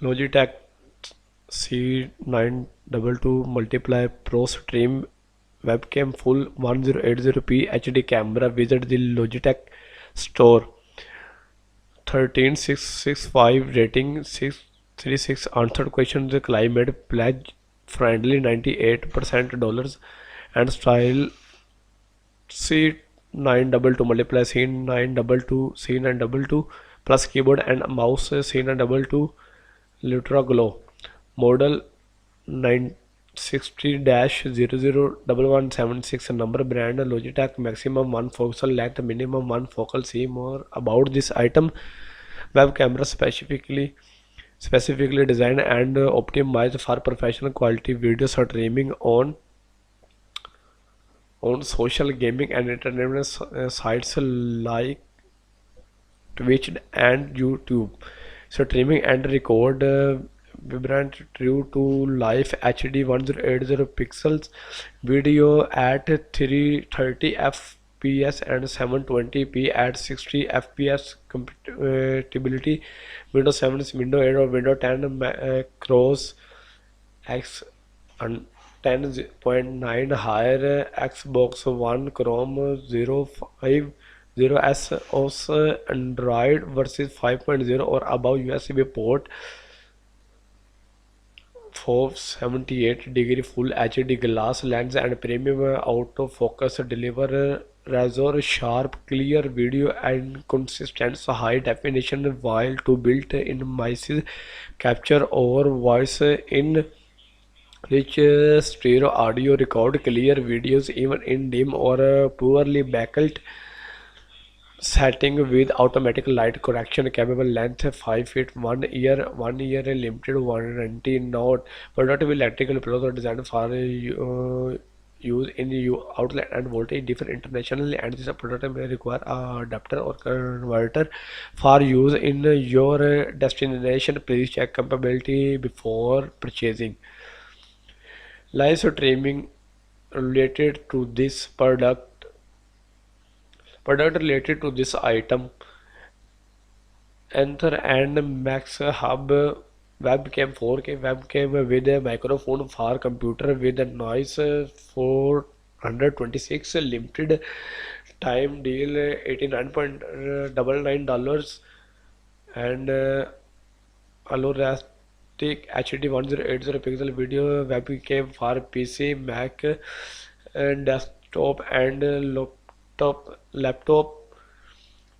Logitech C922 Multiply Pro Stream Webcam Full 1080p HD camera. Visit the Logitech store. 13665 rating, 636 answered questions. Climate pledge friendly, 98% dollars, and style C922 multiply C922 plus keyboard and mouse C922 Lutra Glow model 960-001176 number brand Logitech maximum 1 focal length minimum 1 focal. See more about this item. Web camera specifically designed and optimized for professional quality video streaming on social gaming and entertainment sites like Twitch and YouTube. Streaming and record vibrant true to life HD 1080 pixels video at 330 fps and 720p at 60 fps. Compatibility Windows 7, Windows 8 or Windows 10 cross X and 10.9 higher Xbox One Chrome 050 OS Android versus 5.0 or above USB port 478-degree full HD glass lens and premium autofocus deliver razor sharp clear video and consistent high definition while to built-in mice capture over voice in rich stereo audio record clear videos even in dim or poorly backlit setting with automatic light correction capable length 5 feet 1 year limited warranty not product with electrical plugs are designed for use in outlet and voltage differ internationally and this product may require a adapter or converter for use in your destination. Please check compatibility before purchasing. Live streaming related to this product related to this item. Enter and Max Hub webcam 4K webcam with a microphone for computer with a noise 426 limited time deal $89.99 and Alorastic HD 1080 pixel video webcam for PC, Mac, and desktop and laptop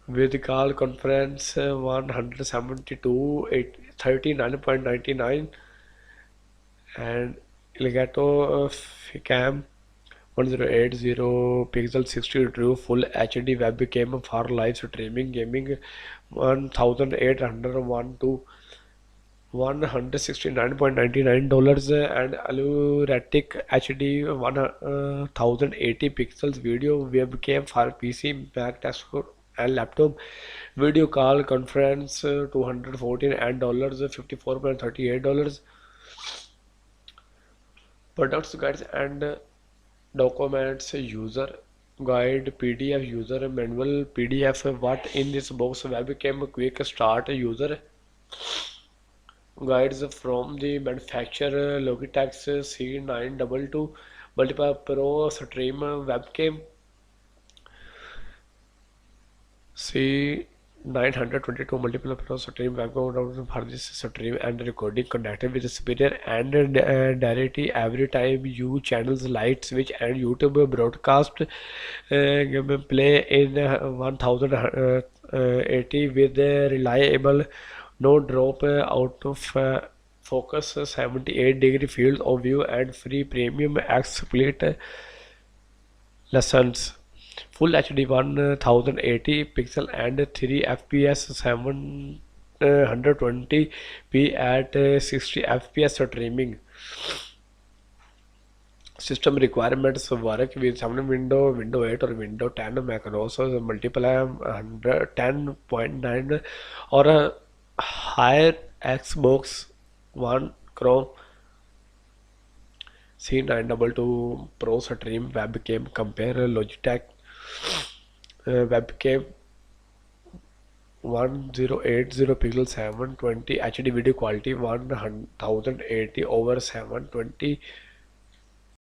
with call conference 172 39.99 and Elgato cam 1080 pixel 60 true full HD webcam for live streaming gaming 1801 to $169.99 and Aluratic HD 1080 pixels video webcam for PC, Mac, desktop and laptop video call conference 214 and $54.38. Products guides and documents user guide PDF user manual PDF what in this box webcam quick start user guides from the manufacturer Logitech C922 Multiply Pro Stream Webcam C922 Multiply Pro Stream Webcam for this stream and recording connected with superior and directly every time you channels light switch and YouTube broadcast play in 1080 with reliable no drop out of focus 78-degree field of view and free premium X split lessons full HD 1080 pixel and 3 fps 720p at 60 fps streaming. System requirements work with 7 Windows 8 or Windows 10 macros multiply 110.9 or a higher Xbox One Chrome C922 Pro Stream Webcam. Compare Logitech webcam 1080 pixel 720 HD video quality 1080 over 720